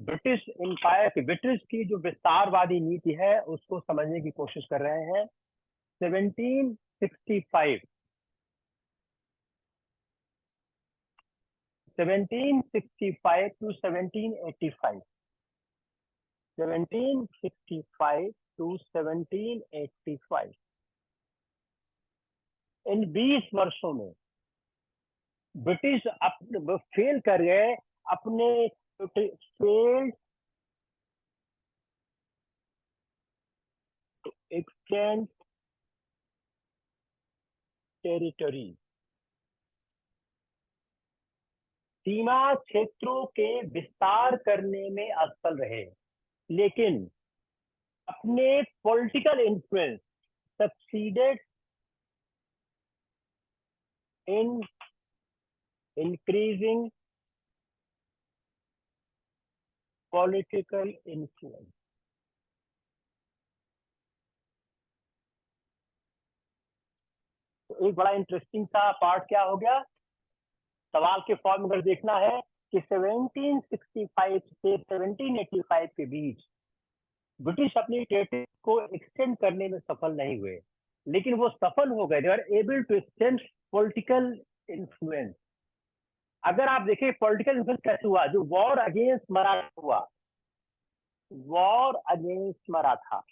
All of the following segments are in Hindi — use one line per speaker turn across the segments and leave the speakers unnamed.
ब्रिटिश एम्पायर की, ब्रिटिश की जो विस्तारवादी नीति है उसको समझने की कोशिश कर रहे हैं। 1765 1765 टू 1785, 1765 टू 1785, इन 20 वर्षों में ब्रिटिश अपने फेल कर गए, अपने फेल्ड एक्सटेंड टेरिटरी, सीमा क्षेत्रों के विस्तार करने में असफल रहे, लेकिन अपने political influence succeeded in increasing political influence. तो एक बड़ा इंटरेस्टिंग सा पार्ट क्या हो गया, सवाल के फॉर्म अगर देखना है कि 1765 से 1785 के बीच ब्रिटिश अपनी टेरिटरी को एक्सटेंड करने में सफल नहीं हुए, लेकिन वो सफल हो गए, they are able to extend political influence. अगर आप देखें पॉलिटिकल इन्फ्लुएंस कैसे हुआ, जो वॉर अगेंस्ट मराठा हुआ, वॉर अगेंस्ट मराठा,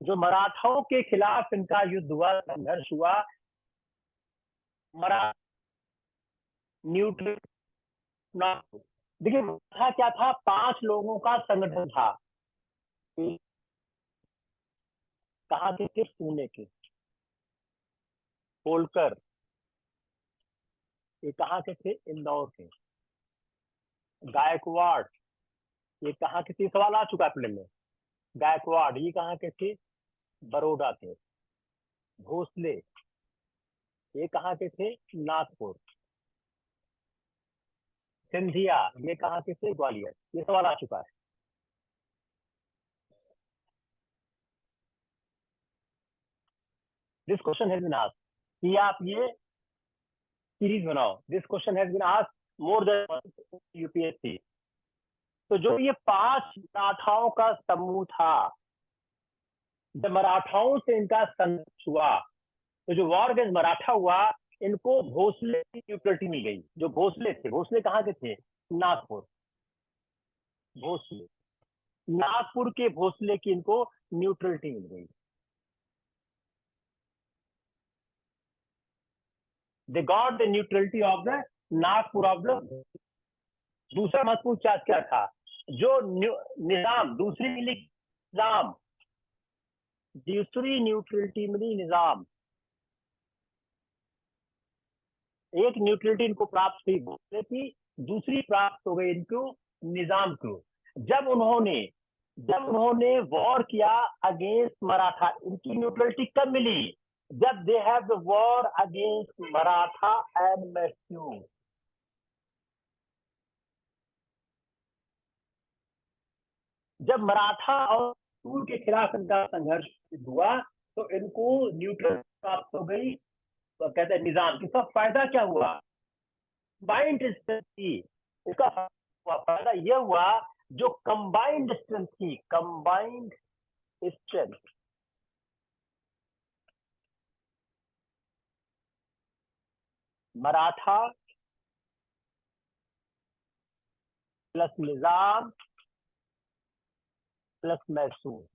जो मराठाओं के खिलाफ इनका युद्ध हुआ, संघर्ष हुआ, मराठा न्यूट्रल, देखिए मराठा क्या था, 5 लोगों का संगठन था। कहाँ के थे, पुणे के। होलकर, ये कहाँ के थे, इंदौर के। गायकवाड़, ये कहाँ के थे, सवाल आ चुका है अपने में। गायकवाड़ ये कहाँ के थे, बड़ौदा के। भोसले ये कहाँ के थे, नागपुर। सिंधिया ये कहाँ के थे, ग्वालियर। ये सवाल आ चुका है। This question has been asked, कि आप ये सीरीज बनाओ। This question has been asked more than UPSC. तो जो ये 5 मराठाओं का समूह था, जब मराठाओं से इनका संघर्ष हुआ, तो जो वॉर अगेंस्ट मराठा हुआ, इनको भोसले की न्यूट्रलिटी मिल गई। जो भोसले थे, भोसले कहाँ के थे, नागपुर। भोसले, नागपुर के भोसले की इनको न्यूट्रलिटी मिल गई। They got the neutrality of the Nagpur of the. दूसरा महत्वपूर्ण चार्ज क्या था, जो निजाम, दूसरी मिली निजाम, दूसरी न्यूट्रलिटी मिली निजाम। एक न्यूट्रलिटी इनको प्राप्त हुई भोसले की, दूसरी प्राप्त हो गई इनको निजाम को। जब उन्होंने जब उन्होंने वॉर किया अगेंस्ट मराठा, इनकी न्यूट्रलिटी कब मिली, जब they have the war against Maratha and Mysore. जब मराठा और मैसूर के खिलाफ इनका संघर्ष हुआ, तो इनको न्यूट्रल प्राप्त हो गई, तो कहते हैं निजाम। इसका फायदा क्या हुआ, कंबाइंड स्ट्रेंथ थी। इसका फायदा यह हुआ, जो कंबाइंड स्ट्रेंथ थी, कंबाइंड स्ट्रेंथ, मराठा प्लस निजाम प्लस मैसूर,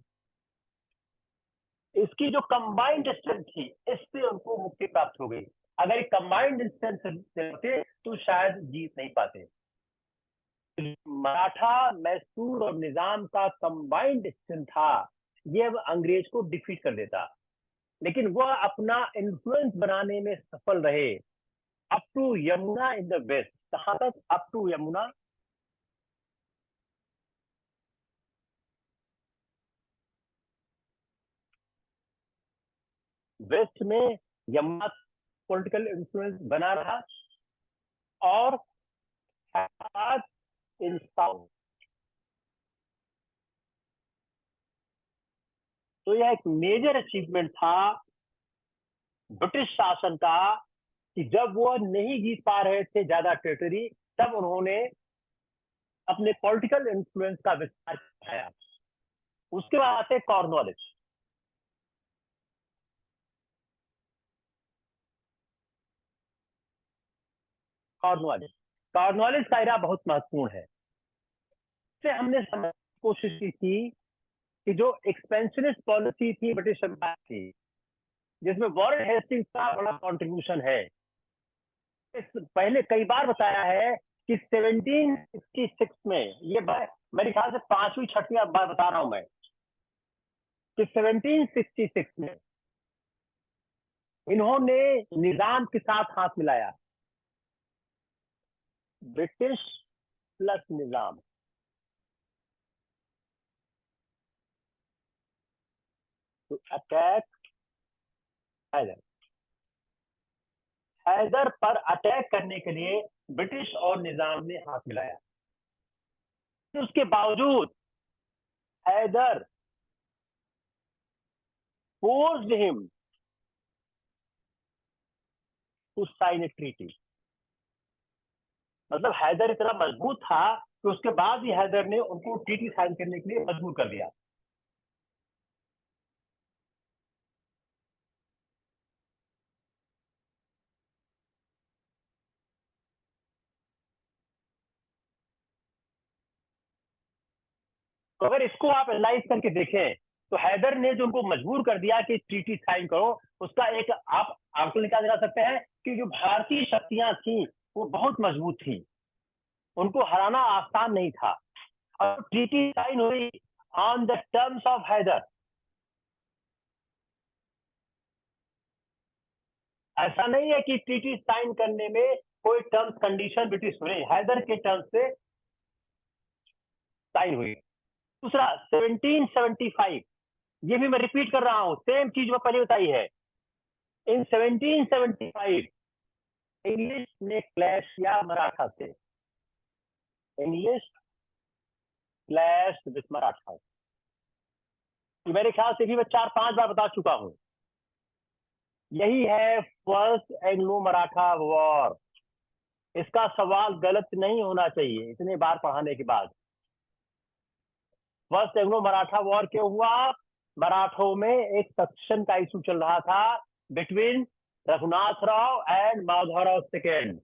इसकी जो कंबाइंड स्ट्रेंथ थी, इससे उनको मुक्ति प्राप्त हो गई। अगर कंबाइंड स्ट्रेंथ होते तो शायद जीत नहीं पाते। मराठा, मैसूर और निजाम का कंबाइंड स्ट्रेंथ था, ये अंग्रेज को डिफीट कर देता। लेकिन वह अपना इन्फ्लुएंस बनाने में सफल रहे, up to Yamuna in the west. कहां तक, अप टू यमुना, वेस्ट में यमुना पॉलिटिकल इन्फ्लुएंस बना रहा, और हैदराबाद इन साउथ। तो यह एक मेजर अचीवमेंट था ब्रिटिश शासन का कि जब वो नहीं जीत पा रहे थे ज्यादा टेरिटरी, तब उन्होंने अपने पॉलिटिकल इन्फ्लुएंस का विस्तार किया। उसके बाद आते कॉर्नवालिस। कॉर्नवालिस कॉर्नवालिस का एरा बहुत महत्वपूर्ण है। इससे हमने समझने की कोशिश की थी कि जो एक्सपेंशनिस्ट पॉलिसी थी ब्रिटिश सरकार की, जिसमें वॉरेन हेस्टिंग्स का बड़ा कंट्रीब्यूशन है। पहले कई बार बताया है कि 1766 में, ये मेरे ख्याल से पांचवी छठवीं बार बता रहा हूं मैं, कि 1766 में इन्होंने निजाम के साथ हाथ मिलाया, British plus Nizam. To attack Hyder. Hyder पर अटैक करने के लिए ब्रिटिश और निजाम ने हाथ मिलाया। उसके बावजूद Hyder forced him to sign a treaty. मतलब हैदर इतना मजबूत था कि उसके बाद भी हैदर ने उनको ट्रीटी साइन करने के लिए मजबूर कर दिया। तो अगर इसको आप एनालाइज करके देखें, तो हैदर ने जो उनको मजबूर कर दिया कि ट्रीटी साइन करो, उसका एक आप आंकलन निकाल लगा सकते हैं कि जो भारतीय शक्तियां थी वो बहुत मजबूत थी, उनको हराना आसान नहीं था। और ट्रीटी साइन हुई on the terms of Hyder. ऐसा नहीं है कि ट्रीटी साइन करने में कोई टर्म्स कंडीशन ब्रिटिश हुए, हैदर के टर्म्स से साइन हुई। दूसरा 1775, ये भी मैं रिपीट कर रहा हूं, सेम चीज मैं पहले बताई है। इन 1775 इंग्लिश ने क्लैश किया मराठा से। English clash with Maratha. मेरे ख्याल से भी मैं 4-5 बार बता चुका हूं। यही है फर्स्ट एंग्लो मराठा वॉर। इसका सवाल गलत नहीं होना चाहिए इतने बार पढ़ाने के बाद। फर्स्ट एंग्लो मराठा वॉर क्यों हुआ? मराठों में एक सक्शन का इशू चल रहा था between Raghunath Rao and Madhavrao second.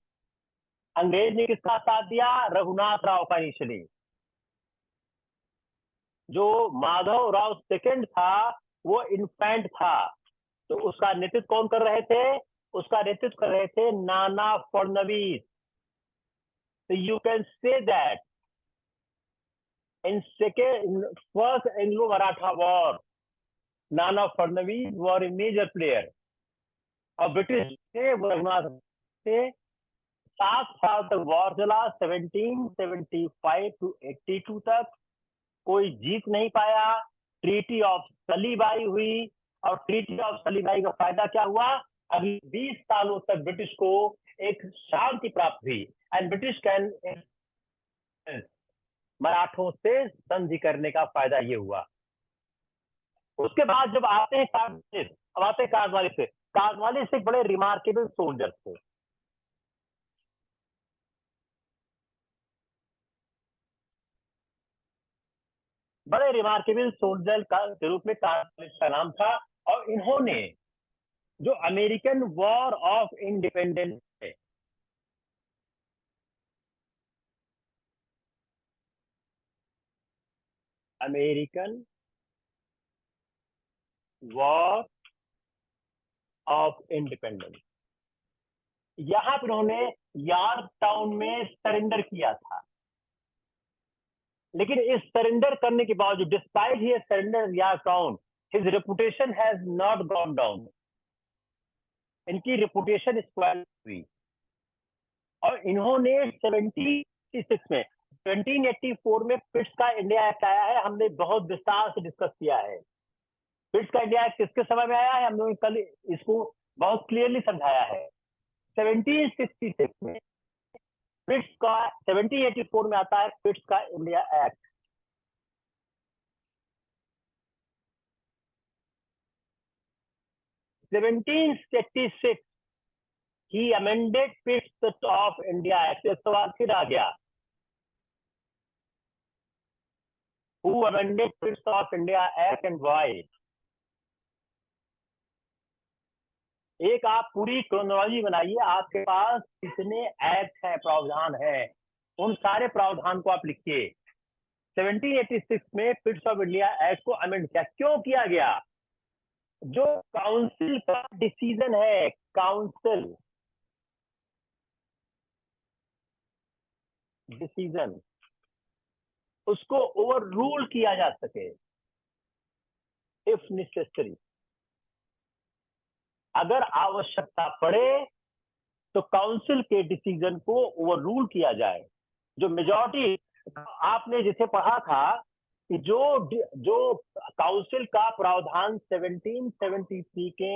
अंग्रेज ने किसका साथ दिया? रघुनाथ राव का इनिशियली। जो माधव राव सेकेंड था वो इन्फेंट था, तो उसका नेतृत्व कौन कर रहे थे? उसका नेतृत्व कर रहे थे नाना फडणवीस। तो you can say that in second first Anglo Maratha war Nana Phadnavis were A major player. और ब्रिटिश से रघुनाथ से 7 साल तक वॉर चला, 1775 to 82 तक। कोई जीत नहीं पाया। ट्रीटी ऑफ सलीबाई हुई, और ट्रीटी ऑफ सलीबाई का फायदा क्या हुआ? अभी 20 सालों तक ब्रिटिश को एक शांति प्राप्त हुई, एंड ब्रिटिश कैन मराठों से संधि करने का फायदा ये हुआ। उसके बाद जब आते हैं कार्नवालिस, अब आते हैं कार्नवालिस से। कार्नवालिस एक बड़े रिमार्केबल सोल्जर थे। बड़े रिमार्केबल सोल्जर का के रूप में कार्नवालिस का नाम था। और इन्होंने जो अमेरिकन वॉर ऑफ इंडिपेंडेंस है, अमेरिकन वॉर ऑफ इंडिपेंडेंस, यहां पर उन्होंने यॉर्क टाउन में सरेंडर किया था। लेकिन इस सरेंडर करने के बावजूद, despite he surrender York town, his reputation has not gone down. इनकी रेपुटेशन स्क्वायर हुई, और इन्होंने 76 में 1784 में पिट्स का इंडिया एक्ट आया है। हमने बहुत विस्तार से डिस्कस किया है पिट्स का इंडिया एक्ट किसके समय में आया है। हम लोगों ने कल इसको बहुत क्लियरली समझाया है। 1766 में पिट्स का, 1784 में आता है पिट्स का India act. 1786 he amended Fifth of India Act. सवाल फिर आ गया, who amended Fifth of India Act and why? एक आप पूरी क्रोनोलॉजी बनाइए, आपके पास कितने एक्ट है, प्रावधान है, उन सारे प्रावधान को आप लिखिए। 1786 में फिट्स ऑफ इंडिया एक्ट को अमेंड किया, क्यों किया गया? जो काउंसिल का डिसीजन है, काउंसिल डिसीजन, उसको ओवर रूल किया जा सके इफ नेसेसरी, अगर आवश्यकता पड़े तो काउंसिल के डिसीजन को ओवर रूल किया जाए। जो मेजॉरिटी आपने जिसे पढ़ा था कि जो काउंसिल का प्रावधान 1773 के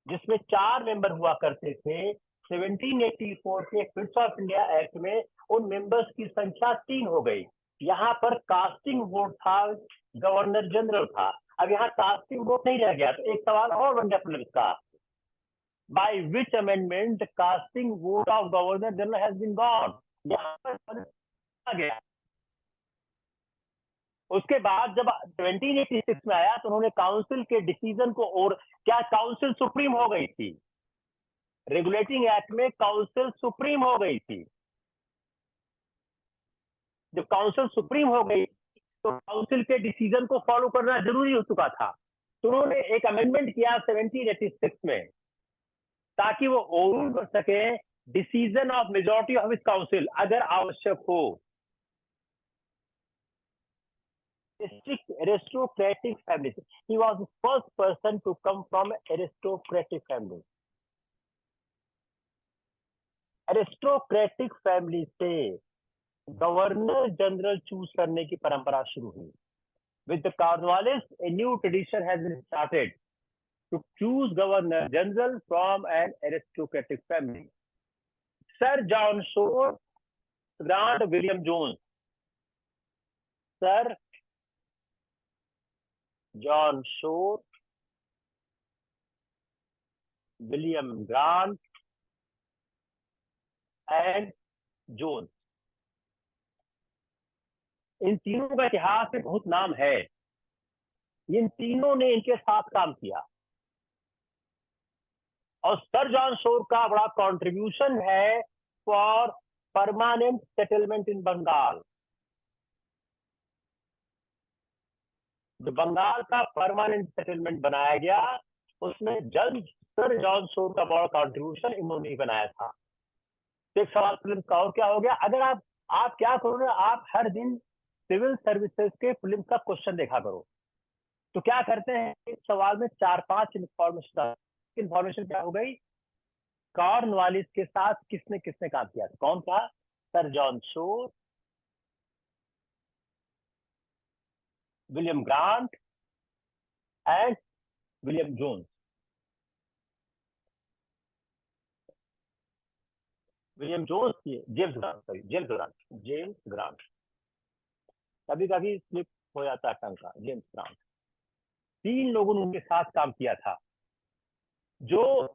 जिसमें 4 मेंबर हुआ करते थे, 1784 के फिट्स ऑफ इंडिया एक्ट में उन मेंबर्स की संख्या 3 हो गई। यहाँ पर कास्टिंग वोट था, गवर्नर जनरल था। अब यहाँ कास्टिंग वोट नहीं रह गया, तो एक सवाल और बन गया पुलिस का, by which amendment the casting vote of governor general has been gone। यहाँ पर आ गया। उसके बाद जब 1786 में आया तो उन्होंने काउंसिल के डिसीजन को, और क्या काउंसिल सुप्रीम हो गई थी? रेगुलेटिंग एक्ट में काउंसिल सुप्रीम हो गई थी। जब काउंसिल सुप्रीम हो गई तो काउंसिल के डिसीजन को फॉलो करना जरूरी हो चुका था, तो उन्होंने एक अमेंडमेंट किया 1786 में, ताकि वो ओवर कर सके डिसीजन ऑफ मेजॉरिटी ऑफ इस काउंसिल अगर आवश्यक हो। strict aristocratic family, he was the first person to come from aristocratic family। Aristocratic family से गवर्नर जनरल चूज करने की परंपरा शुरू हुई। With the Cornwallis a new tradition has been started to choose governor general from an aristocratic family. Sir John Shore, Grant William Jones. Sir John Shore, William Grant and Jones, इन तीनों का इतिहास में बहुत नाम है। इन तीनों ने इनके साथ काम किया, और सर जॉन शोर का बड़ा कंट्रीब्यूशन है for permanent settlement in Bengal. जो बंगाल का परमानेंट सेटलमेंट बनाया गया, उसमें जज सर जॉन शोर का बड़ा कंट्रीब्यूशन इन्होंने ही बनाया था। एक सवाल फिल्म का और क्या हो गया, अगर आप क्या करोगे, आप हर दिन सिविल सर्विसेज के फिल्म का क्वेश्चन देखा करो, तो क्या करते हैं, इस सवाल में 4-5 इंफॉर्मेशन क्या हो गई, कॉर्नवालिस के साथ किसने किसने काम किया था। कौन था? Sir John Shore, William Grant and William Jones. William Jones की जेम्स ग्रांट, कभी कभी स्लिप हो जाता है टंग का, जेम्स ग्रांट। 3 लोगों ने उनके साथ काम किया था। जो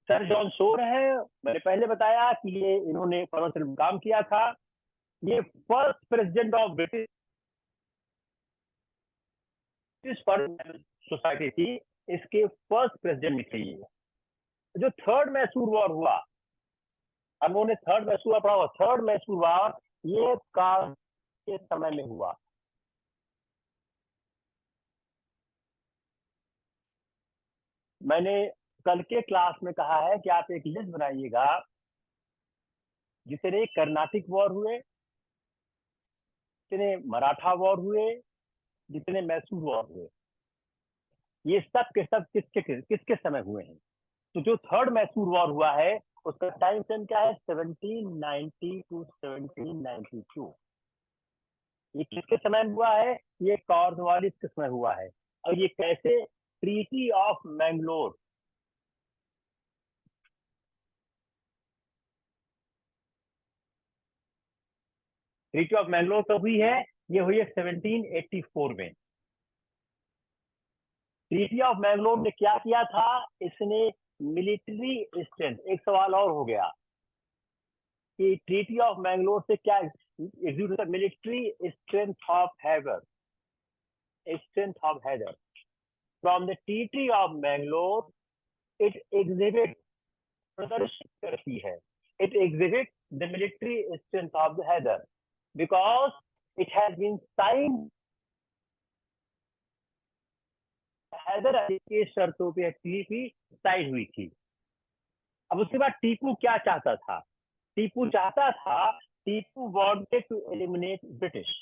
सर जॉन शोर है, मैंने पहले बताया कि ये इन्होंने परमानेंट काम किया था। ये first president of British society थी, इसके फर्स्ट प्रेसिडेंट निकले ये। जो थर्ड मैसूर वॉर हुआ, उन्होंने थर्ड मैसूर पढ़ा हुआ, थर्ड मैसूर वॉर ये काल के समय में हुआ। मैंने कल के क्लास में कहा है कि आप एक लिस्ट बनाइएगा, जितने कर्नाटिक वॉर हुए, जितने मराठा वॉर हुए, जितने मैसूर वॉर हुए, ये सब के सब किसके समय हुए हैं। तो जो थर्ड मैसूर वॉर हुआ है, उसका टाइम फ्रेम क्या है, 1790 टू 1792। ये किसके समय हुआ है? ये कॉर्नवालिस के समय हुआ है। और ये कैसे? Treaty of Mangalore, treaty of Mangalore कब हुई है? ये हुई है 1784 में। ट्रीटी ऑफ मैंगलोर ने क्या किया था, इसने मिलिट्री स्ट्रेंथ, एक सवाल और हो गया कि ट्रीटी ऑफ मैंगलोर से क्या एग्जीक्यूट होता, military strength of Hyder, strength of Hyder from the treaty of Mangalore it exhibit, प्रदर्शित करती है, it exhibit the military strength of the Hyder because it has been signed, Hyder Ali के शर्तों पे ट्रीटी साइन हुई थी। अब उसके बाद टीपू क्या चाहता था, टीपू चाहता था, Tipu wanted to eliminate British,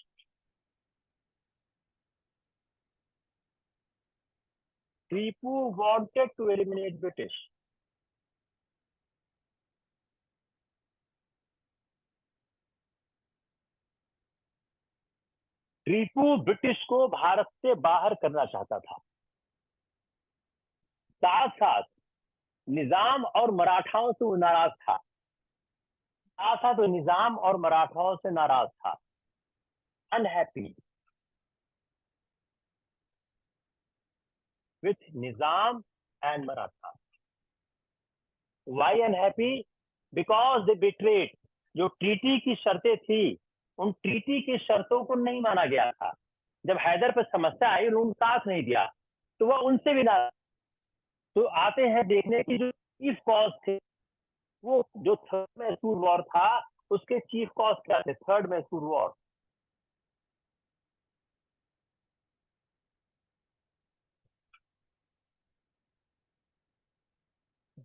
Tipu wanted to eliminate British. Tipu British को भारत से बाहर करना चाहता था, साथ साथ निजाम और मराठाओं से वो नाराज था, साथ साथ वो निजाम और मराठाओं से नाराज था, unhappy with Nizam and Maratha. Why unhappy, because they betrayed, जो ट्रीटी की शर्तें थी उन ट्रीटी की शर्तों को नहीं माना गया था। जब हैदर पर समस्या आई उन्होंने साथ नहीं दिया तो वह उनसे भी नाराज। तो आते हैं देखने की जो चीफ कॉज थे, वो जो थर्ड मैसूर वॉर था उसके चीफ कॉज क्या थे, third Mysore war.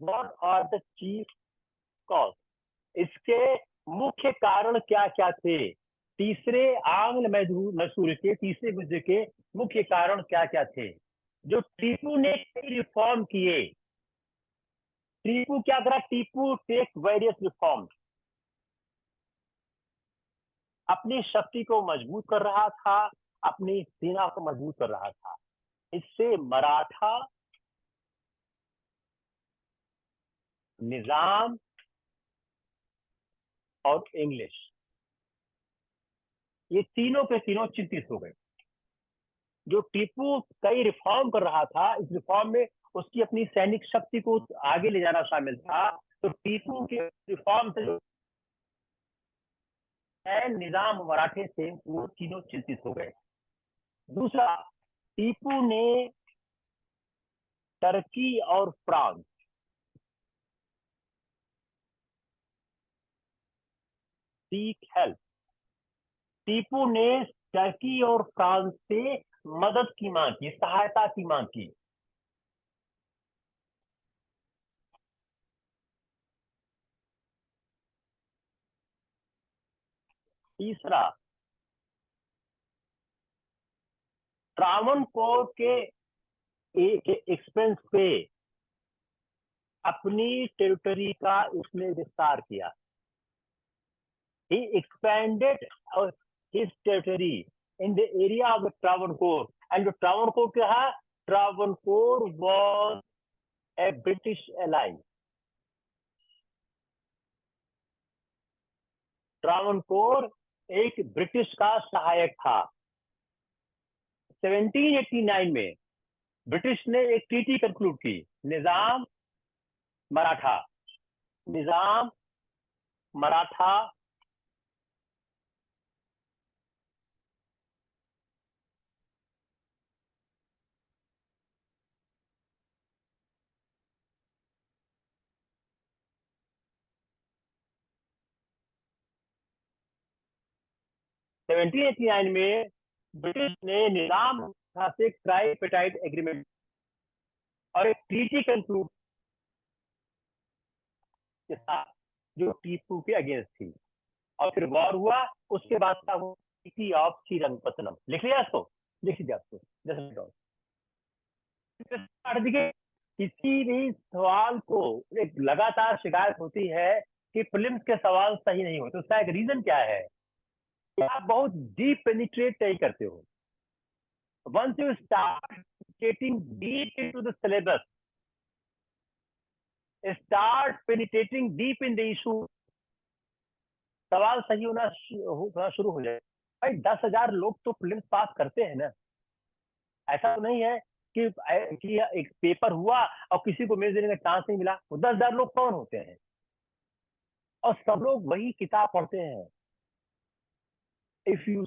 What are the chief cause, इसके मुख्य कारण क्या क्या थे, तीसरे आंग्ल मैसूर के तीसरे युद्ध के मुख्य कारण क्या क्या थे। जो टीपू ने रिफॉर्म किए, टीपू क्या करा, टीपू टेक वेरियस रिफॉर्म, अपनी शक्ति को मजबूत कर रहा था, अपनी सेना को मजबूत कर रहा था। इससे मराठा, निजाम और इंग्लिश, ये तीनों के तीनों चिंतित हो गए। जो टीपू कई रिफॉर्म कर रहा था, इस रिफॉर्म में उसकी अपनी सैनिक शक्ति को आगे ले जाना शामिल था, तो टीपू के रिफॉर्म से जो निजाम मराठे से वो तीनों चिंतित हो गए। दूसरा, टीपू ने टर्की और फ्रांस, सीक हेल्प, टीपू ने टर्की और फ्रांस से मदद की मांग की, सहायता की मांग की। तीसरा, त्रावणकोर के एक्सपेंस पे अपनी टेरिटरी का उसने विस्तार किया। He expanded his territory in the area of the Travancore, and the Travancore क्या है, Travancore was a British ally, Travancore एक ब्रिटिश का सहायक था। 1789 में ब्रिटिश ने एक ट्रीटी कंक्लूड की, निजाम मराठा, निजाम मराठा 1789 में ब्रिटिश ने निजाम से ट्राइपेटाइट एग्रीमेंट और एक ट्रीटी कंक्लूड के साथ जो टीपू के अगेंस्ट थी, और फिर वॉर हुआ। उसके बाद था वो ट्रीटी ऑफ श्रीरंगपत्तनम। लिख लिया इसको, लिख लीजिए आपको किसी भी सवाल को एक लगातार शिकायत होती है कि प्रीलिम्स के सवाल सही नहीं होते, उसका एक रीजन क्या है कि आप बहुत डीप पेनिट्रेट नहीं करते हो। Once you start getting deep into the syllabus, start penetrating deep in the issue, सवाल सही होना शुरू हो जाए। भाई 10,000 लोग तो प्रीलिम्स पास करते हैं ना। ऐसा तो नहीं है कि एक पेपर हुआ और किसी को मेंस देने का चांस नहीं मिला। वो 10,000 लोग कौन होते हैं, और सब लोग वही किताब पढ़ते हैं। If you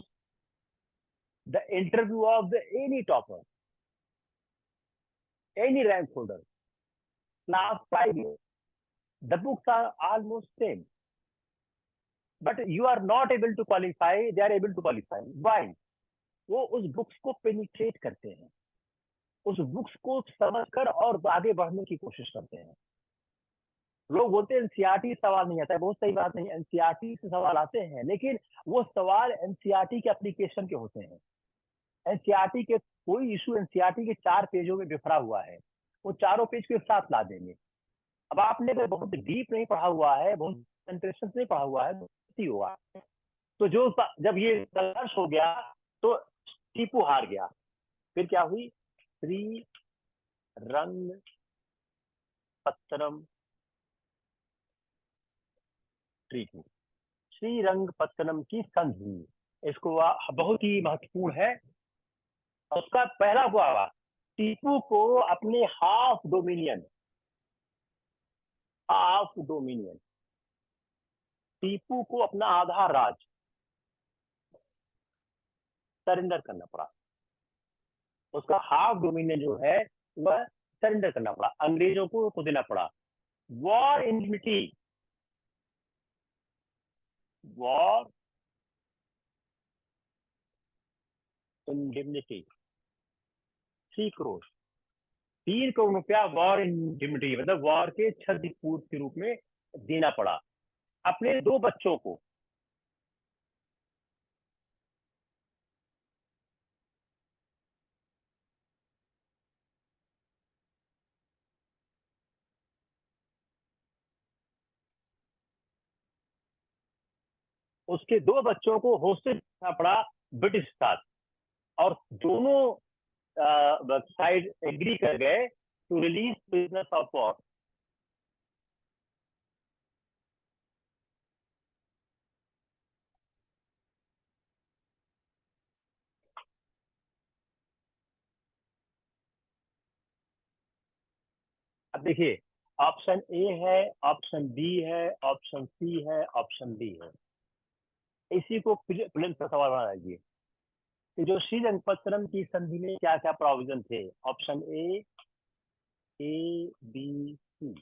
the interview of the any topper, any rank holder, last 5 years, the books are almost same, but you are not able to qualify, they are able to qualify. Why? वो उस बुक्स को पेनिट्रेट करते हैं, उस बुक्स को समझकर और आगे बढ़ने की कोशिश करते हैं। लोग बोलते हैं एनसीईआरटी सवाल नहीं आता है, बहुत सही बात नहीं, एनसीईआरटी से सवाल आते हैं, लेकिन वो सवाल एनसीईआरटी के एप्लीकेशन के होते हैं। एनसीईआरटी के कोई इशू एनसीईआरटी के 4 पेजों में बिखरा हुआ है, वो चारों पेज के साथ ला देंगे। अब आपने अगर बहुत डीप नहीं पढ़ा हुआ है, बहुत इंटरेस्ट नहीं पढ़ा हुआ है, तो हुआ तो जो जब ये संघर्ष हो गया तो टीपू हार गया। फिर क्या हुई? श्री रंग पत्तनम ट्रीटी, श्रीरंगपत्तनम की संधि, इसको बहुत ही महत्वपूर्ण है। उसका पहला हुआ टीपू को अपने हाफ डोमिनियन, टीपू को अपना आधा राज सरेंडर करना पड़ा। उसका हाफ डोमिनियन जो है वह सरेंडर करना पड़ा, अंग्रेजों को देना पड़ा। War इंडिमिटी, war indemnity 3 crore, 3 crore रुपया वॉर इंडिमिनिटी मतलब वॉर के क्षतिपूर्ति के रूप में देना पड़ा अपने 2 बच्चों को। उसके 2 बच्चों को होस्टेज करना पड़ा ब्रिटिश साथ, और दोनों साइड एग्री कर गए to release prisoners of war. अब देखिए, ऑप्शन ए है, ऑप्शन बी है, ऑप्शन सी है, ऑप्शन डी है। इसी को प्रिलिम्स का सवाल बना दीजिए कि जो श्रीरंगपत्तनम की संधि में क्या क्या प्रोविजन थे। Option A B C,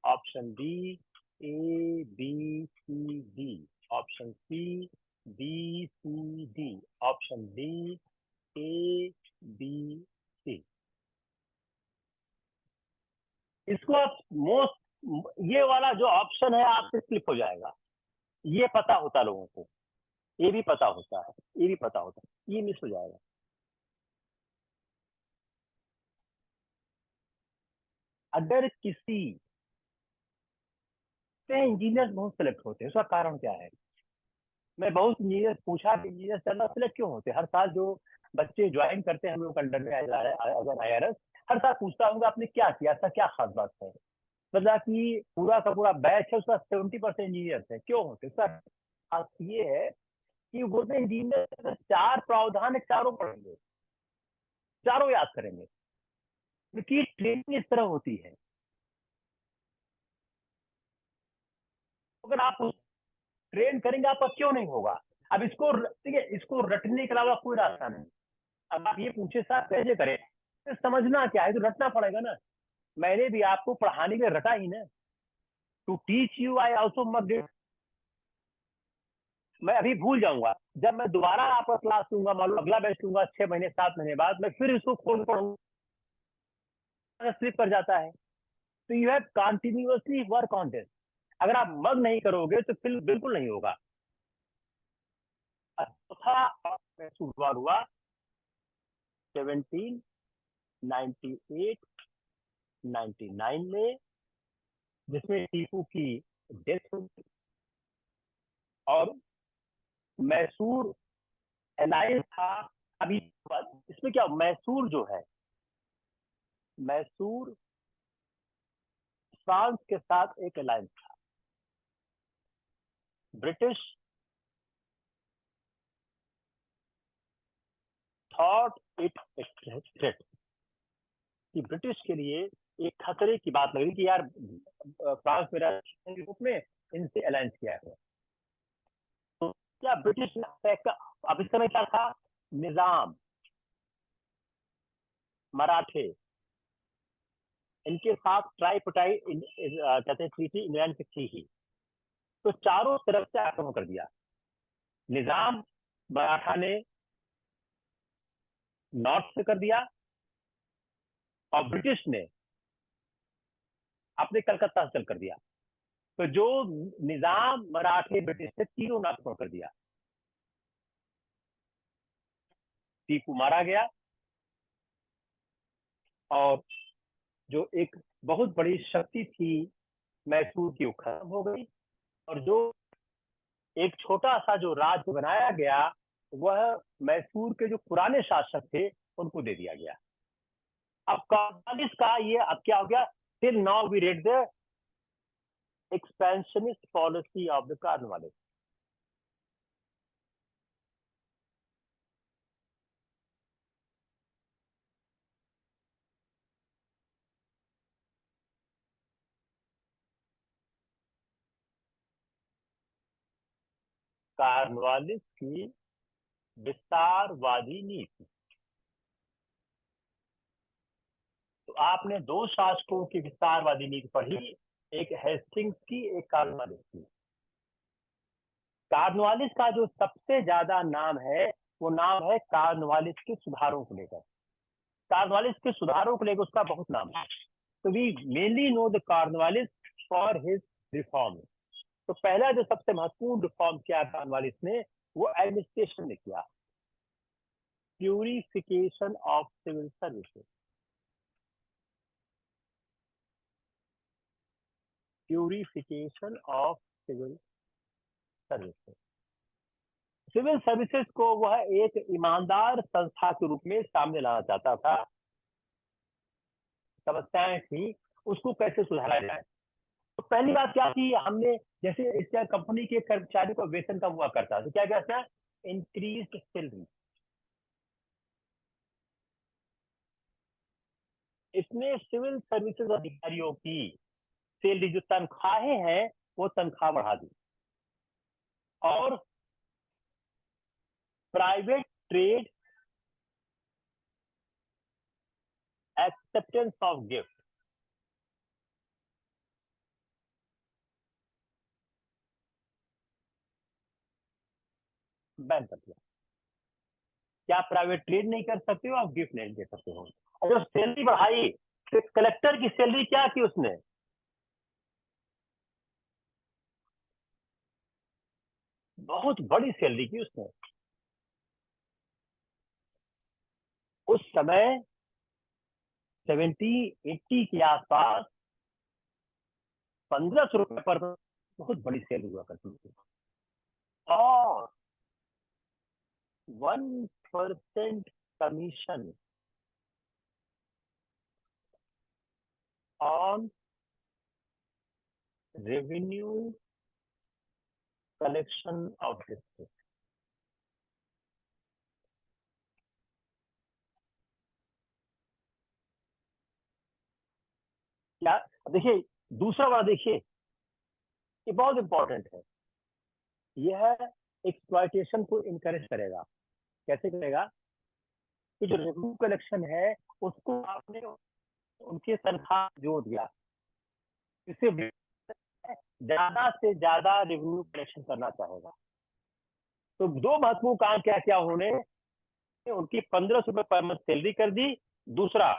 option B B C D, option C B C D, option D A B C. इसको आप मोस्ट, ये वाला जो ऑप्शन है आपसे स्लिप हो जाएगा। ये पता होता लोगों को, ये भी पता होता है, ये भी पता होता है, ये मिस हो जाएगा। अगर किसी से इंजीनियर बहुत सेलेक्ट होते हैं, उसका कारण क्या है? मैं बहुत इंजीनियर पूछा कि इंजीनियर ज्यादा सिलेक्ट क्यों होते हैं। हर साल जो बच्चे ज्वाइन करते हैं हम लोग अंडर में अगर IRS, हर साल पूछता हूँ आपने क्या किया, ऐसा क्या खास बात है? मतलब कि पूरा का पूरा बैच है उसका 70% इंजीनियर है, क्यों होते? उसका खास ये है कि बोलते इंजीनियर 4 प्रावधान है, चारों पढ़ेंगे, चारों याद करेंगे, क्योंकि ट्रेनिंग इस तरह होती है। अगर आप ट्रेन करेंगे आपका क्यों नहीं होगा? अब इसको ठीक है, इसको रटने के अलावा कोई रास्ता नहीं। अब आप ये पूछे साहब कैसे करें, तो समझना क्या है, तो रटना पड़ेगा ना। मैंने भी आपको पढ़ाने के रटा ही ना, to teach you I also must did. मैं अभी भूल जाऊंगा, जब मैं दोबारा आपका क्लास लूंगा, मान लो अगला बैच लूंगा 6 महीने 7 महीने बाद, मैं फिर इसको खोल पढ़ूंगा, स्लिप कर जाता है। तो you have continuously work on this. अगर आप मग नहीं करोगे तो फिर बिल्कुल नहीं होगा। चौथा शुरुआत हुआ 1798 99 में, जिसमें टीपू की डेथ हुई, और मैसूर अलायंस था। अभी इसमें क्या, मैसूर जो है, मैसूर फ्रांस के साथ एक अलायंस था। British thought it a threat, कि ब्रिटिश के लिए एक खतरे की बात लगी कि यार फ्रांस मेरा के रूप में इनसे अलायंस किया है। तो क्या ब्रिटिश अब इस समय क्या था, निजाम, मराठे, इनके साथ ट्राईपोटाई कहते हैं ट्रीटी इंग्लैंड की थी। तो चारों तरफ से आक्रमण कर दिया। निजाम मराठा ने नॉर्थ से कर दिया और ब्रिटिश ने अपने कलकत्ता से कर दिया। तो जो निजाम मराठे ब्रिटिश से तीनों ने आक्रमण कर दिया। टीपू मारा गया और जो एक बहुत बड़ी शक्ति थी मैसूर की, वो खत्म हो गई। और जो एक छोटा सा जो राज्य बनाया गया, वह मैसूर के जो पुराने शासक थे उनको दे दिया गया। अब कॉर्नवालिस का ये अब क्या हो गया, till now we read the expansionist policy of the Cornwallis. Cornwallis की विस्तारवादी नीति। तो आपने दो शासकों की विस्तारवादी नीति पढ़ी, एक हेस्टिंग्स की, एक कॉर्नवालिस की। कॉर्नवालिस का जो सबसे ज्यादा नाम है, वो नाम है कॉर्नवालिस के सुधारों को लेकर। कॉर्नवालिस के सुधारों को लेकर उसका बहुत नाम है। तो we mainly know the Cornwallis for his reform. तो पहला जो सबसे महत्वपूर्ण रिफॉर्म किया कॉर्नवालिस ने, वो एडमिनिस्ट्रेशन ने किया, purification of civil services. Purification of civil services. Civil services को वह एक ईमानदार संस्था के रूप में सामने लाना चाहता था। समस्याएं थी, उसको कैसे सुधारा जाए। तो पहली बात क्या थी, हमने जैसे इसका कंपनी के कर्मचारियों का वेतन कम हुआ करता, तो क्या क्या था, इंक्रीज सैलरी। इसने सिविल सर्विसेज अधिकारियों की सैलरी, जो तनख्वाहें हैं, वो तनख्वाह बढ़ा दी। और private trade acceptance of gift, ban कर दिया। क्या प्राइवेट ट्रेड नहीं कर सकते हो, आप गिफ्ट नहीं दे सकते हो। अगर सैलरी बढ़ाई, तो कलेक्टर की सैलरी क्या की उसने, बहुत बड़ी सैलरी की उसने। उस समय 70-80 के आसपास 1500 रुपए पर बहुत बड़ी सैलरी हुआ करती थी। और 1% commission on revenue collection of district. क्या देखिए, दूसरा वाला देखिए, ये बहुत इंपॉर्टेंट है। यह एक्सप्लॉयटेशन को इनकरेज करेगा। कैसे करेगा, कि जो रेवेन्यू कलेक्शन है, उसको आपने उनके तनख्वाह जोड़ दिया, इससे ज्यादा से ज्यादा रेवेन्यू कलेक्शन करना चाहेगा। तो दो महत्वपूर्ण काम क्या किया उन्होंने, उनकी 1500 रुपए पर मंथ सैलरी कर दी। दूसरा,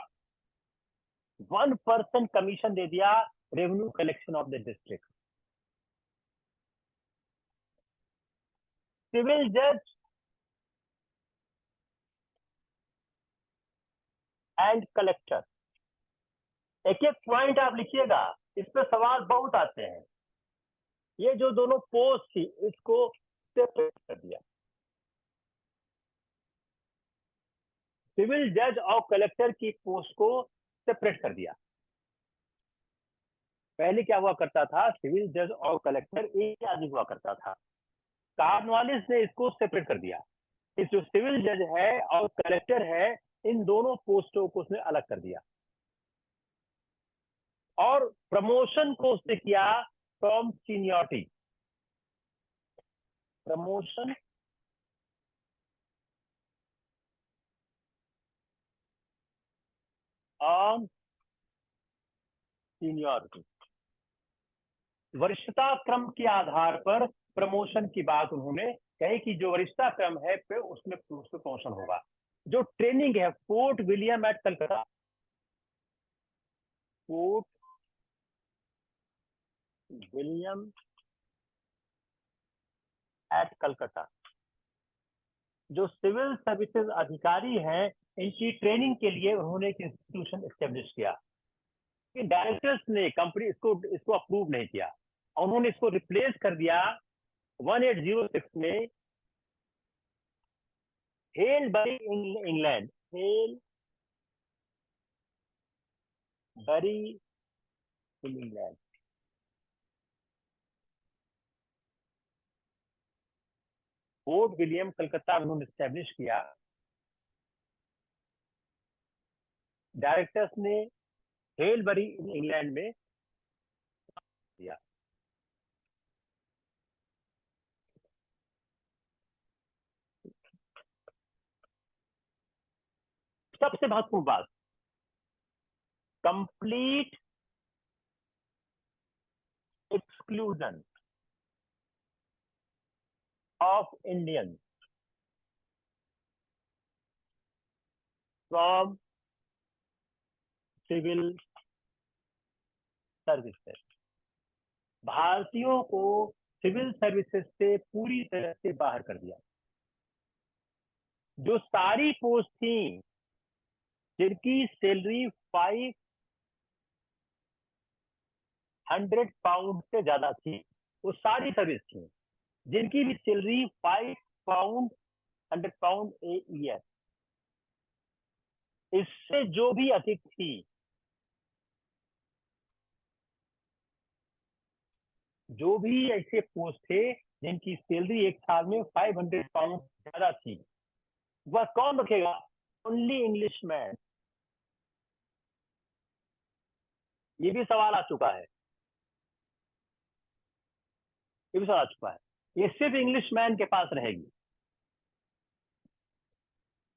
1% कमीशन दे दिया revenue collection of the district. Civil जज एंड कलेक्टर, एक एक पॉइंट आप लिखिएगा, इस पे सवाल बहुत आते हैं। ये जो दोनों पोस्ट थी, इसको सेपरेट कर दिया। सिविल जज और कलेक्टर की पोस्ट को सेपरेट कर दिया। पहले क्या हुआ करता था, सिविल जज और कलेक्टर एक ही आदमी हुआ करता था। कॉर्नवालिस ने इसको सेपरेट कर दिया। इस जो सिविल जज है और कलेक्टर है, इन दोनों पोस्टों को उसने अलग कर दिया और प्रमोशन को उसने किया from seniority, promotion on seniority, वरिष्ठता क्रम के आधार पर प्रमोशन की बात उन्होंने कही कि जो वरिष्ठता क्रम है पे उसमें प्रमोशन होगा। जो ट्रेनिंग है Fort William at Calcutta, Fort William at Calcutta, जो सिविल सर्विसेज अधिकारी हैं इनकी ट्रेनिंग के लिए उन्होंने एक इंस्टीट्यूशन एस्टेब्लिश किया। डायरेक्टर्स ने कंपनी इसको अप्रूव नहीं किया, उन्होंने इसको रिप्लेस कर दिया 1806 में Haileybury England, Haileybury England, Fort William Calcutta में उन्होंने एस्टेब्लिश किया। डायरेक्टर्स ने हेलबरी इंग्लैंड में दिया। सबसे महत्वपूर्ण बात, complete exclusion of Indian from civil services, भारतीयों को सिविल सर्विसेज से पूरी तरह से बाहर कर दिया। जो सारी पोस्ट थी जिनकी सैलरी 500 पाउंड से ज्यादा थी, वो सारी सर्विस थी जिनकी भी सैलरी 500 पाउंड ए ईयर, इससे जो भी अधिक थी, जो भी ऐसे पोस्ट थे जिनकी सैलरी एक साल में 500 पाउंड ज्यादा थी, वह कौन रखेगा? Only English man. ये भी सवाल आ चुका है, ये भी सवाल आ चुका है, ये सिर्फ इंग्लिश मैन के पास रहेगी।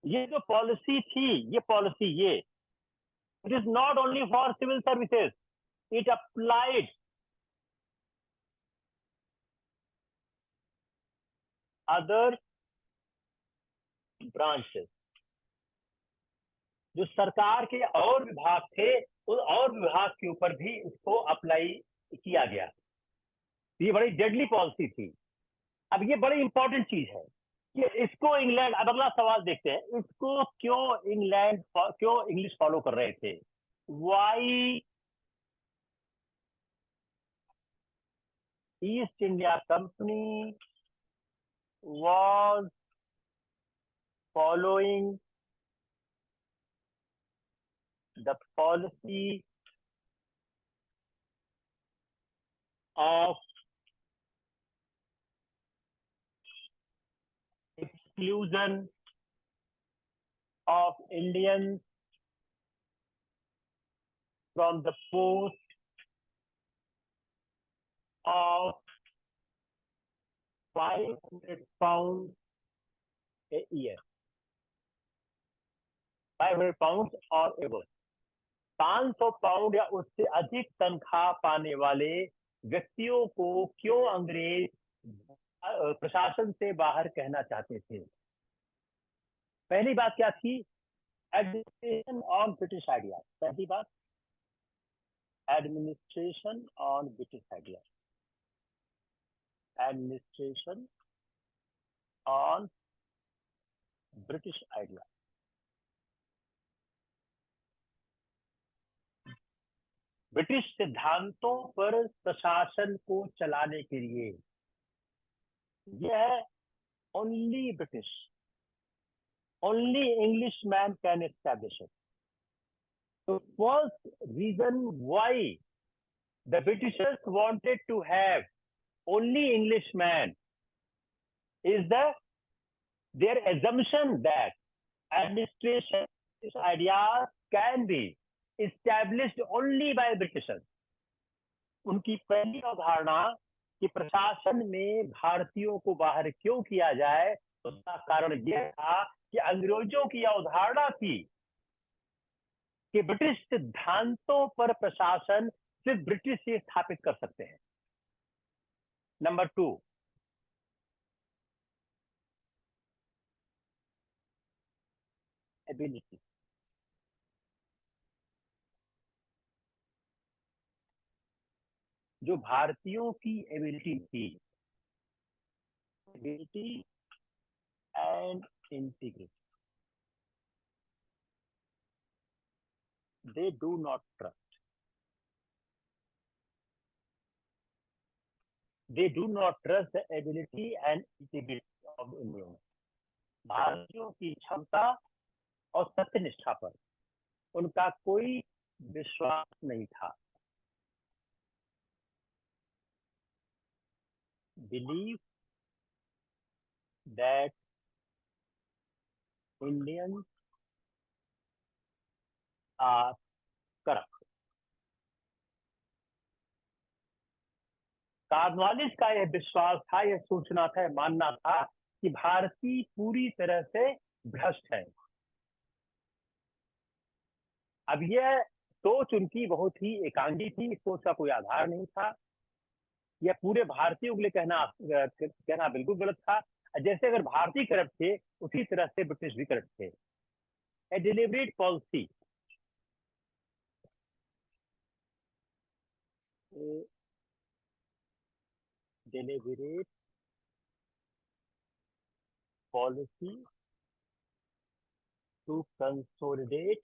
ये जो पॉलिसी थी, ये पॉलिसी ये it is not only for civil services, it applied other branches. जो सरकार के और विभाग थे, उन और विभाग के ऊपर भी इसको अप्लाई किया गया। ये बड़ी डेडली पॉलिसी थी। अब ये बड़ी इंपॉर्टेंट चीज है कि इसको इंग्लैंड, अब अगला सवाल देखते हैं, इसको क्यों इंग्लिश फॉलो कर रहे थे? Why East India company was following the policy of exclusion of Indians from the post of 500 pounds a year, 500 pounds और एवर, 500 पाउंड या उससे अधिक तनख्वाह पाने वाले व्यक्तियों को क्यों अंग्रेज प्रशासन से बाहर कहना चाहते थे? पहली बात क्या थी? Administration on British idea. पहली बात, administration on British idea, administration on British idea. British सिद्धांतों पर प्रशासन को चलाने के लिए यह only British, only Englishman can establish it. The first reason why the Britishers wanted to have only Englishman is the their assumption that administration ideas can be established only by Britishers. उनकी पहली अवधारणा कि प्रशासन में भारतीयों को बाहर क्यों किया जाए, उसका कारण यह था कि अंग्रेजों की अवधारणा थी कि ब्रिटिश सिद्धांतों पर प्रशासन सिर्फ ब्रिटिश ही स्थापित कर सकते हैं. Number 2, ability. जो भारतीयों की एबिलिटी थी, ability and integrity, they do not trust. They do not trust the ability and integrity of the Indians. भारतीयों की क्षमता और सत्यनिष्ठा पर उनका कोई विश्वास नहीं था. Believe that Indians are corrupt. Cornwallis का यह विश्वास था, यह सोचना था, मानना था कि भारतीय पूरी तरह से भ्रष्ट है. अब यह सोच उनकी बहुत ही एकांगी थी, इस सोच का कोई आधार नहीं था. यह पूरे भारतीयों के लिए कहना बिल्कुल गलत था. जैसे अगर भारतीय करप्ट थे, उसी तरह से ब्रिटिश भी करप्ट थे. A deliberate policy, deliberate policy to consolidate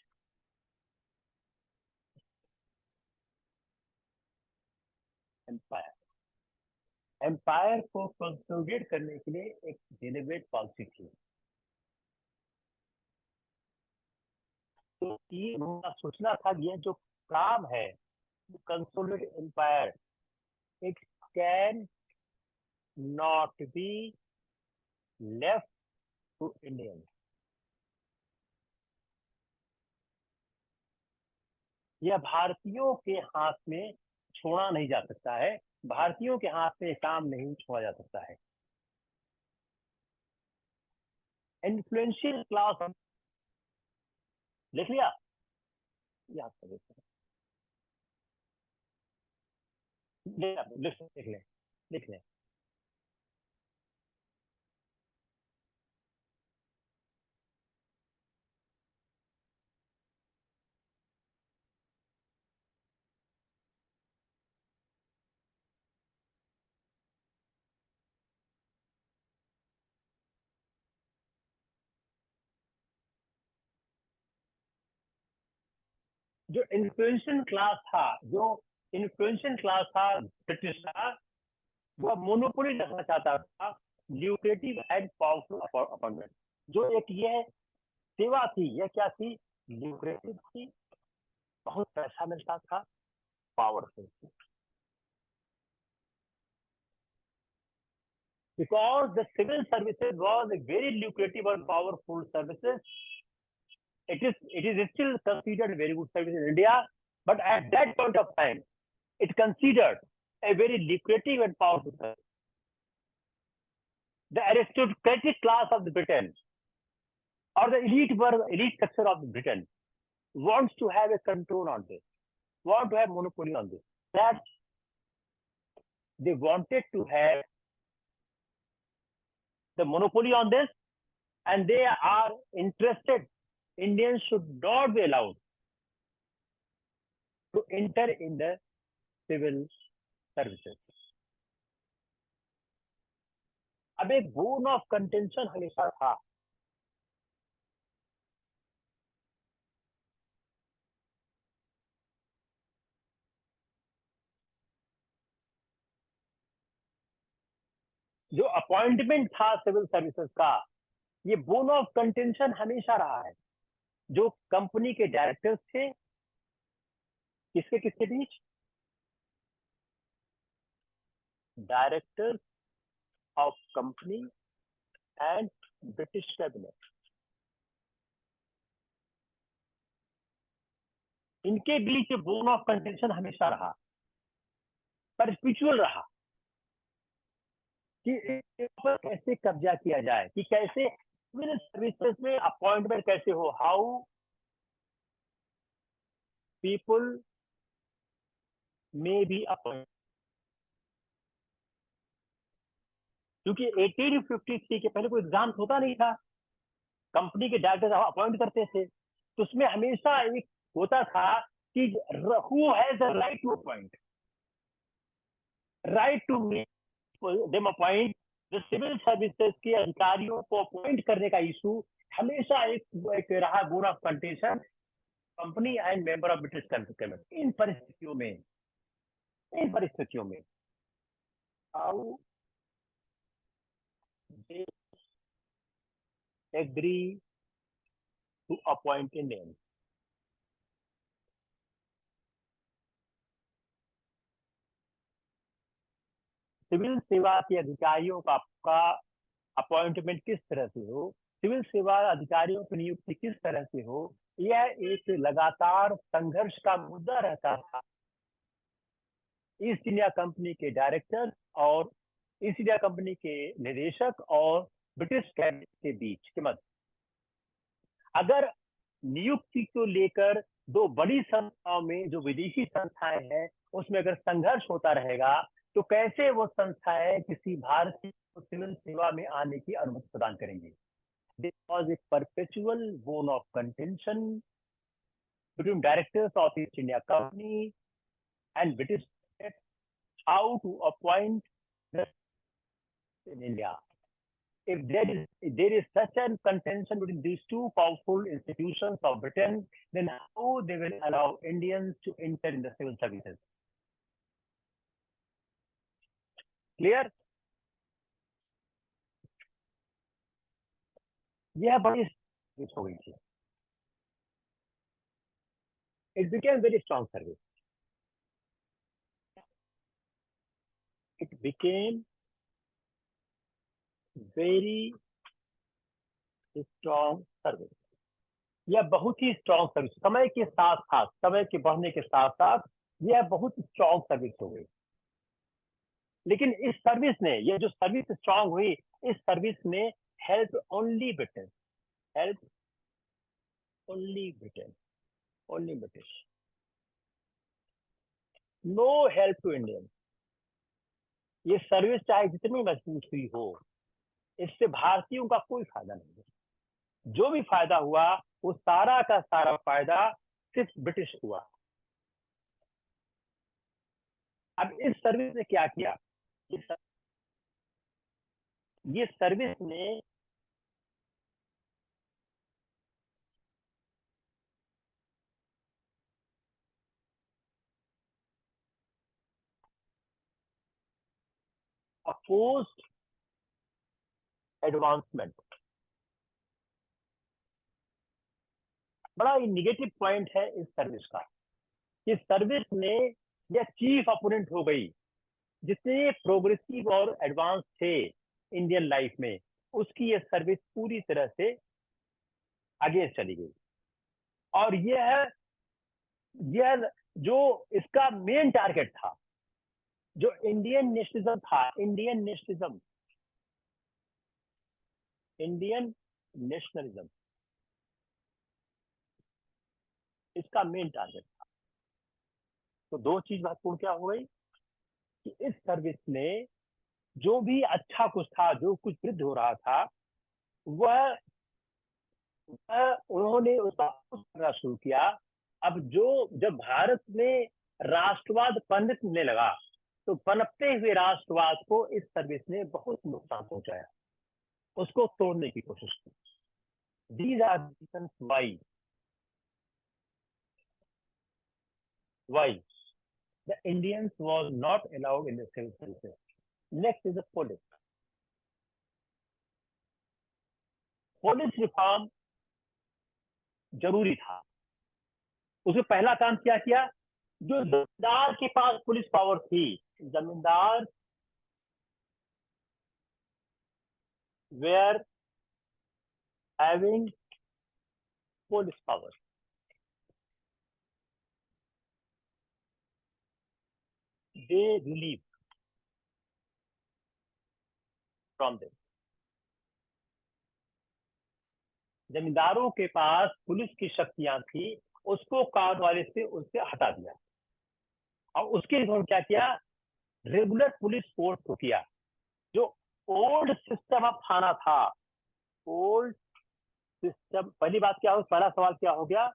empire. Empire को कंसोलिडेट करने के लिए एक डिलिबरेट पॉलिसी थी. तो ये सोचना था कि यह जो काम है, consolidate empire, it can not be left to Indian. यह भारतीयों के हाथ में छोड़ा नहीं जा सकता है. भारतीयों के हाथ में काम नहीं छोड़ा जा सकता है. इन्फ्लुएंशियल क्लास, लिख लिया, याद कर लिख ले. जो इन्फ्लुएंशियल क्लास था ब्रिटिश का, वो मोनोपोली रखना चाहता था, ल्यूक्रेटिव एंड पावरफुल अपॉइंटमेंट. जो एक यह सेवा थी, यह क्या थी? ल्यूक्रेटिव थी, बहुत पैसा मिलता था, पावरफुल थी. Because the civil services was a very lucrative and powerful services, it is still considered a very good service in India, but at that point of time, it considered a very lucrative and powerful service. The aristocratic class of the Britain or the elite section of Britain wants to have a control on this, want to have monopoly on this. That they wanted to have the monopoly on this, and they are interested. Indians should not be allowed to enter in the civil services. अब एक बोन ऑफ कंटेंशन हमेशा था. जो अपॉइंटमेंट था सिविल सर्विसेज का, ये बोन ऑफ कंटेंशन हमेशा रहा है. जो कंपनी के डायरेक्टर्स थे, किसके किसके बीच? Directors of company and British cabinet, इनके बीच बोन ऑफ कंटेंशन हमेशा रहा, परपिचुअल रहा कि इस पर कैसे कब्जा किया जाए, कि कैसे सिविल सर्विसेज में अपॉइंटमेंट कैसे हो, how people may be appoint. क्योंकि 1853 के पहले कोई एग्जाम होता नहीं था, कंपनी के डायरेक्टर अपॉइंट करते थे, तो उसमें हमेशा एक होता था कि who has the right to appoint, right to them appoint. जो सिविल सर्विसेज के अधिकारियों को अपॉइंट करने का इशू हमेशा एक रहा bone of contention company and member of British cabinet. इन परिस्थितियों में how they agree to appoint Indian. Civil सेवा के अधिकारियों का अपॉइंटमेंट किस तरह से हो, सिविल सेवा अधिकारियों की नियुक्ति किस तरह से हो, यह एक लगातार संघर्ष का मुद्दा रहता था ईस्ट इंडिया कंपनी के डायरेक्टर और ईस्ट इंडिया कंपनी के निदेशक और ब्रिटिश कैबिनेट के बीच के मध्य। अगर नियुक्ति को लेकर दो बड़ी संस्थाओं में जो विदेशी संस्थाएं हैं उसमें अगर संघर्ष होता रहेगा तो कैसे वो संस्थाएं किसी भारतीय को सिविल सेवा में आने की अनुमति प्रदान करेंगी। There was a perpetual bone of contention between directors of East India Company and British how to appoint in India. If there is such a contention between these two powerful institutions of Britain, then how they will allow Indians to enter in the civil services? Clear? यह बड़ी हो गई थी। It became very strong service. It became very strong service. यह बहुत ही स्ट्रॉन्ग सर्विस, समय के साथ साथ, समय के बढ़ने के साथ साथ यह बहुत स्ट्रॉन्ग सर्विस हो गई। लेकिन इस सर्विस ने, ये जो सर्विस स्ट्रॉन्ग हुई, इस सर्विस ने help only Britain, help only Britain, only British, no help to Indian. ये सर्विस चाहे जितनी मजबूत हुई हो, इससे भारतीयों का कोई फायदा नहीं है। जो भी फायदा हुआ वो सारा का सारा फायदा सिर्फ ब्रिटिश हुआ। अब इस सर्विस ने क्या किया, ये सर्विस ने अपोज्ड एडवांसमेंट। बड़ा ही निगेटिव पॉइंट है इस सर्विस का, कि सर्विस ने यह चीफ अपोनेंट हो गई। जितने प्रोग्रेसिव और एडवांस थे इंडियन लाइफ में, उसकी यह सर्विस पूरी तरह से आगे चली गई। और यह जो इसका मेन टारगेट था, जो इंडियन नेशनलिज्म था, इंडियन नेशनलिज्म इसका मेन टारगेट था। तो दो चीज महत्वपूर्ण क्या हो गई कि इस सर्विस ने जो भी अच्छा कुछ था, जो कुछ वृद्धि हो रहा था, वह उन्होंने उसका करना शुरू किया। अब जब भारत में राष्ट्रवाद पनपने लगा, तो पनपते हुए राष्ट्रवाद को इस सर्विस ने बहुत नुकसान पहुंचाया, उसको तोड़ने की कोशिश की। These are reasons why the Indians was not allowed in the civil services. Next is the police. Police reform जरूरी था। उसमें पहला काम क्या किया, जो जमींदार के पास पुलिस पावर थी, जमींदार where having police power. They relieve from them. जमींदारों के पास पुलिस की शक्तियां थी, उसको कार्नवालिस से उनसे हटा दिया और उसके लिए उन्होंने क्या किया, रेगुलर पुलिस फोर्स को किया। जो ओल्ड सिस्टम ऑफ थाना था, ओल्ड सिस्टम, पहली बात क्या हो, पहला सवाल क्या हो गया,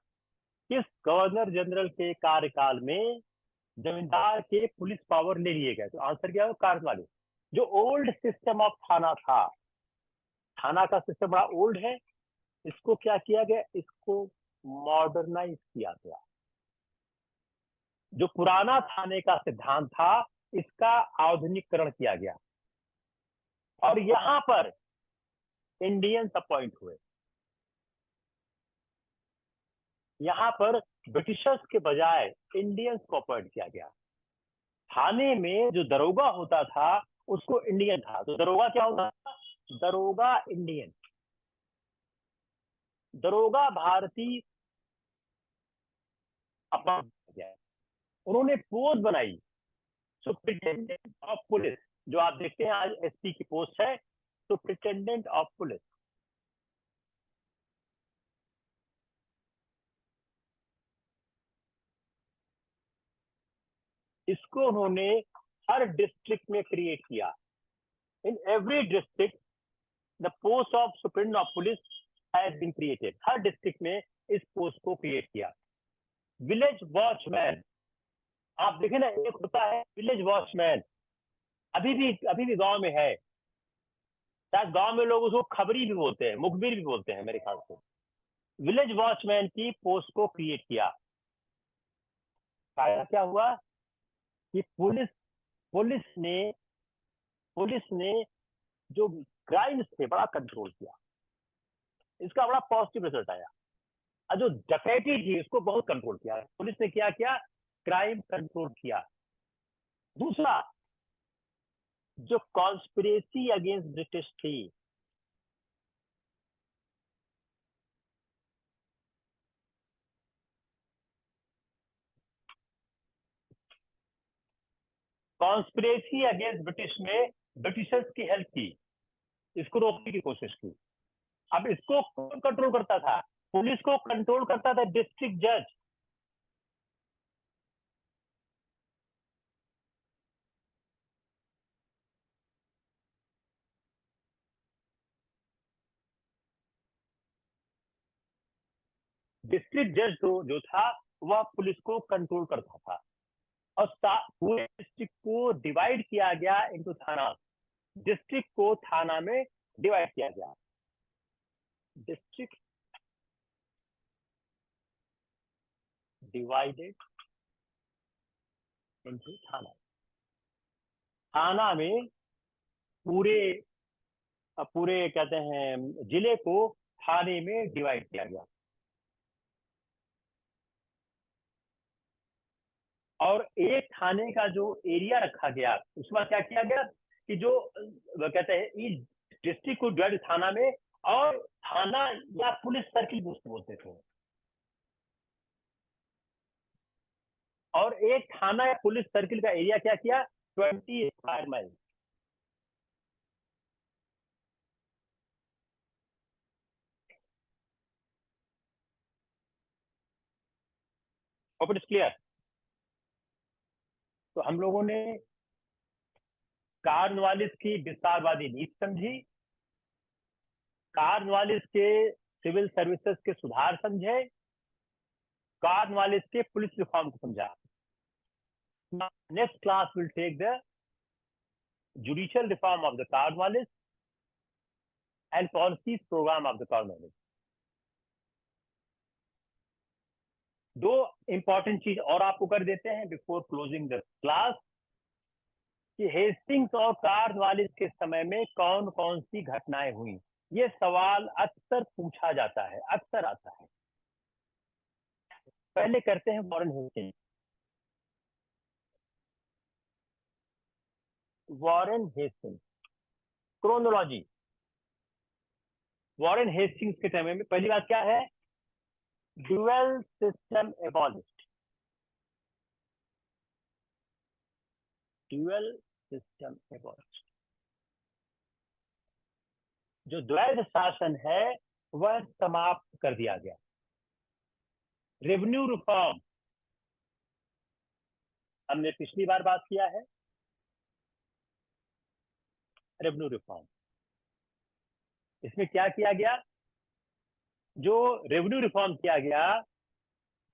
किस गवर्नर जनरल के कार्यकाल में जमींदार के पुलिस पावर ले लिए गए? तो आंसर क्या हो, कार्नवालिस। जो ओल्ड सिस्टम ऑफ थाना था, थाना का सिस्टम बड़ा ओल्ड है, इसको क्या किया गया, इसको मॉडर्नाइज किया गया। जो पुराना थाने का सिद्धांत था, इसका आधुनिकीकरण किया गया और यहां पर इंडियंस अपॉइंट हुए। यहां पर ब्रिटिशर्स के बजाय इंडियंस को अपॉइंट किया गया। थाने में जो दरोगा होता था उसको इंडियन था, तो दरोगा क्या होता था, दरोगा इंडियन। दरोगा भारतीय अपॉइंट किया गया। उन्होंने पोस्ट बनाई सुप्रिटेंडेंट ऑफ पुलिस, जो आप देखते हैं आज एसपी की पोस्ट है सुप्रिटेंडेंट ऑफ पुलिस। इसको उन्होंने हर डिस्ट्रिक्ट में क्रिएट किया। In every district the post of superintendent of police has been created. हर डिस्ट्रिक्ट में इस पोस्ट को क्रिएट किया। विलेज वॉचमैन, आप देखें ना, एक होता है विलेज वॉचमैन, अभी भी गांव में है, शायद गांव में लोग उसको खबरी भी बोलते हैं, मुखबिर भी बोलते हैं मेरे ख्याल से। विलेज वॉचमैन की पोस्ट को क्रिएट किया। फायदा क्या हुआ कि पुलिस ने जो क्राइम्स थे बड़ा कंट्रोल किया, इसका बड़ा पॉजिटिव रिजल्ट आया। और जो डकैती थी उसको बहुत कंट्रोल किया पुलिस ने। क्या किया, क्राइम कंट्रोल किया। दूसरा, जो कॉन्स्पिरेसी अगेंस्ट ब्रिटिश थी, कॉन्स्पिरेसी अगेंस्ट ब्रिटिश में ब्रिटिशर्स की हेल्प की, इसको रोकने की कोशिश की। अब इसको कौन कंट्रोल करता था, पुलिस को कंट्रोल करता था डिस्ट्रिक्ट जज। डिस्ट्रिक्ट जज जो था वह पुलिस को कंट्रोल करता था। और पूरे डिस्ट्रिक्ट को डिवाइड किया गया इनटू थाना। डिस्ट्रिक्ट को थाना में डिवाइड किया गया। डिस्ट्रिक्ट डिवाइडेड इनटू थाना। थाना में पूरे पूरे कहते हैं जिले को थाने में डिवाइड किया गया। और एक थाने का जो एरिया रखा गया, उसमें क्या किया गया कि जो कहते हैं इस डिस्ट्रिक्ट को डिवाइड थाना में, और थाना या पुलिस सर्किल उसको बोलते थे। और एक थाना या पुलिस सर्किल का एरिया क्या किया, 20 square mile. Hope it is clear. तो हम लोगों ने कार्नवालिस की विस्तारवादी नीति समझी, कार्नवालिस के सिविल सर्विसेज के सुधार समझे, कार्नवालिस के पुलिस रिफॉर्म को समझा। Next class will take the judicial reform of the Cornwallis and policies program of the Cornwallis. दो इंपॉर्टेंट चीज और आपको कर देते हैं बिफोर क्लोजिंग द क्लास, कि हेस्टिंग्स और कार्नवालिस के समय में कौन कौन सी घटनाएं हुई। ये सवाल अक्सर पूछा जाता है, अक्सर आता है। पहले करते हैं Warren Hastings. Warren Hastings, chronology. Warren Hastings के समय में पहली बात क्या है, dual system abolished, dual system abolished, जो द्वैध शासन है वह समाप्त कर दिया गया। रेवेन्यू रिफॉर्म, हमने पिछली बार बात किया है, रेवेन्यू रिफॉर्म, इसमें क्या किया गया, जो रेवेन्यू रिफॉर्म किया गया,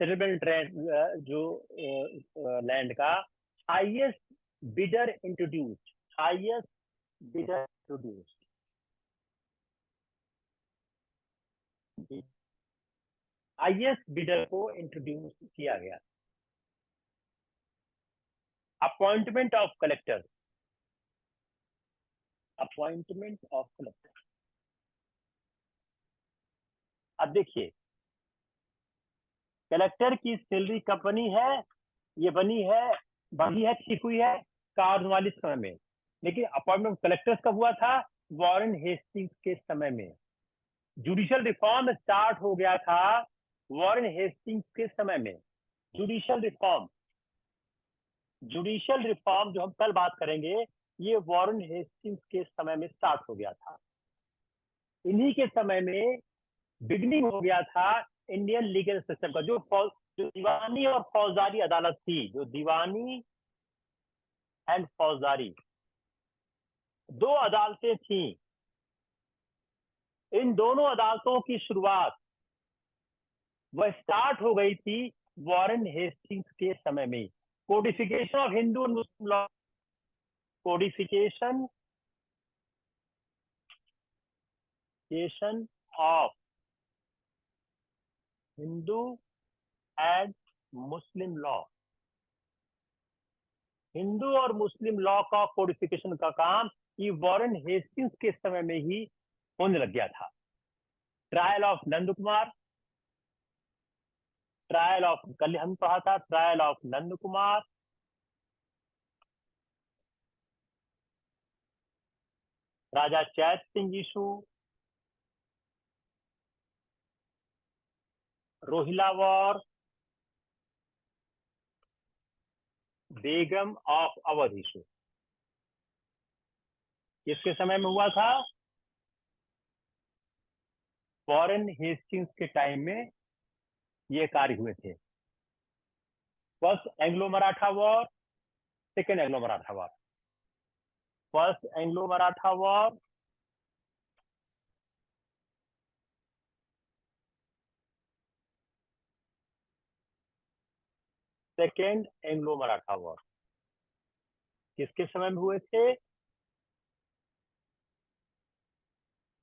सेटलमेंट जो लैंड का highest bidder introduced, highest bidder introduced, highest bidder को इंट्रोड्यूस किया गया। Appointment of collector, appointment of collector. अब देखिए, कलेक्टर की सैलरी कब बनी है, ये बनी है ठीक हुई है कार्नवालिस समय में, लेकिन अपॉइंटमेंट ऑफ कलेक्टर्स कब हुआ था, वॉरेन हेस्टिंग्स के समय में। जुडिशियल रिफॉर्म स्टार्ट हो गया था वॉरेन हेस्टिंग्स के समय में। जुडिशियल रिफॉर्म जो हम कल बात करेंगे, ये वॉरेन हेस्टिंग्स के समय में स्टार्ट हो गया था। इन्हीं के समय में बिगनिंग हो गया था इंडियन लीगल सिस्टम का, जो दीवानी और फौजदारी अदालत थी, जो दीवानी एंड फौजदारी दो अदालतें थी, इन दोनों अदालतों की शुरुआत वह स्टार्ट हो गई थी वॉरेन हेस्टिंग्स के समय में। Codification of Hindu and Muslim law, codification of Hindu and Muslim law, Hindu और मुस्लिम लॉ का कोडिफिकेशन का काम ये वॉरेन हेस्टिंग्स के समय में ही होने लग गया था। Trial of Nand Kumar, trial of, कल हम पढ़ा था trial of Nand Kumar, Raja Chait Singh issue, Rohilla war, Begum of Awadh issue, किसके समय में हुआ था, वॉरेन हेस्टिंग्स के टाइम में ये कार्य हुए थे। First Anglo Maratha war, second Anglo Maratha war, first Anglo Maratha war, second Anglo Maratha war किसके समय में हुए थे,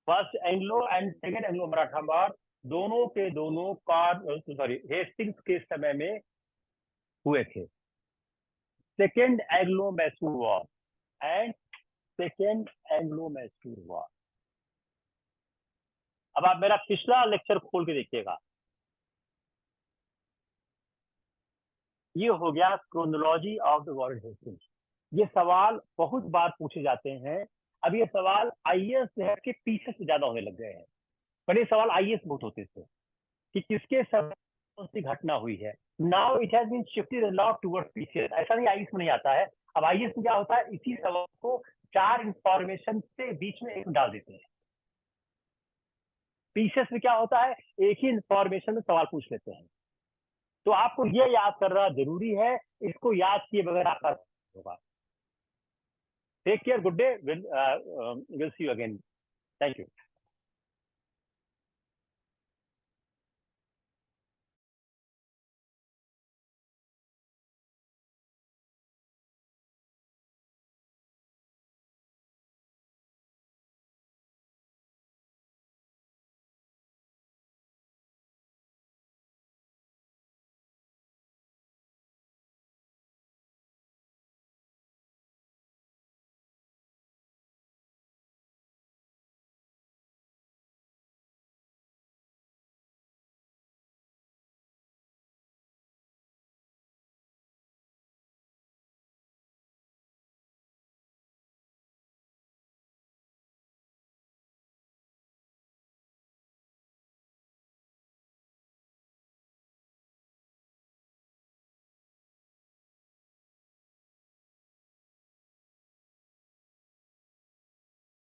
first Anglo and second Anglo Maratha war दोनों के दोनों हेस्टिंग्स के समय में हुए थे। Second Anglo Mysore war and second Anglo Mysore war. अब आप मेरा पिछला लेक्चर खोल के देखिएगा, ये हो गया chronology of the Warren Hastings. ये सवाल बहुत बार पूछे जाते हैं, अब ये सवाल आईएएस के पीछे से ज्यादा होने लग गए हैं, पहले सवाल आईएएस बहुत होते थे कि किसके समय कौन सी घटना हुई है। Now it has been shifted a lot towards PCS. ऐसा नहीं आईएएस में नहीं आता है, अब आईएएस में क्या होता है, इसी सवाल को चार इंफॉर्मेशन से बीच में एक डाल देते हैं। पीसीएस में क्या होता है, एक ही इंफॉर्मेशन में सवाल पूछ लेते हैं। तो आपको ये याद करना जरूरी है, इसको याद किए बगैर आपका होगा। Take care, good day, will see you again, thank you.